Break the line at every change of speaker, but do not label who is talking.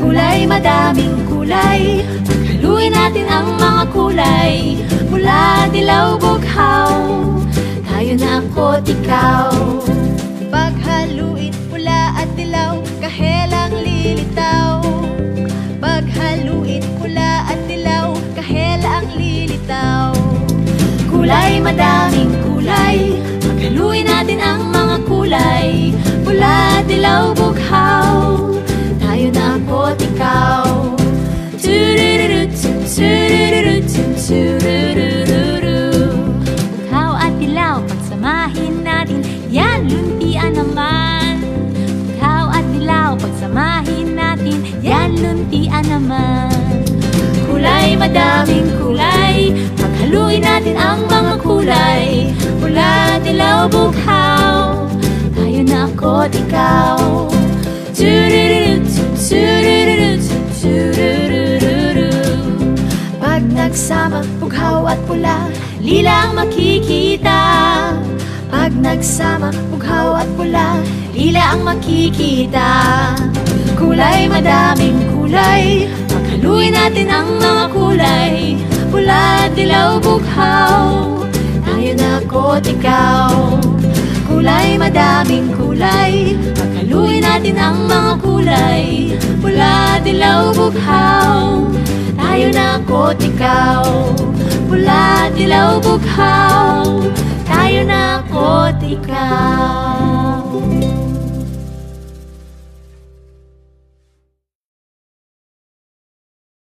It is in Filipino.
Kulay, madaming kulay, paghaluin natin ang mga kulay. Pula, dilaw, bughaw, tayo na ako't ikaw.
Paghaluin pula at dilaw, kahelang lilitaw. Paghaluin pula at dilaw, kahelang lilitaw.
Kulay, madaming kulay, paghaluin natin ang mga kulay. Pula, dilaw, bughaw, tayo na ako't ikaw. Bughaw at dilaw, pagsamahin natin, yan, luntian naman. Bughaw at dilaw, pagsamahin natin, yan, luntian naman. Kulay, madaming kulay, paghaluin natin ang mga kulay. Pula, dilaw, bughaw, tayo na ako't ikaw. Pag nagsama, bughaw at pula, lila ang makikita. Pag nagsama, bughaw at pula, lila ang makikita. Kulay, madaming kulay, paghaluin natin ang mga kulay. Pula, dilaw, bughaw, tayo na ako't ikaw. Kulay, madaming kulay, paghaluin natin ang mga kulay. Pula, dilaw, bughaw, tayo na ako't ikaw. Pula, dilaw, bughaw, tayo na ako't ikaw.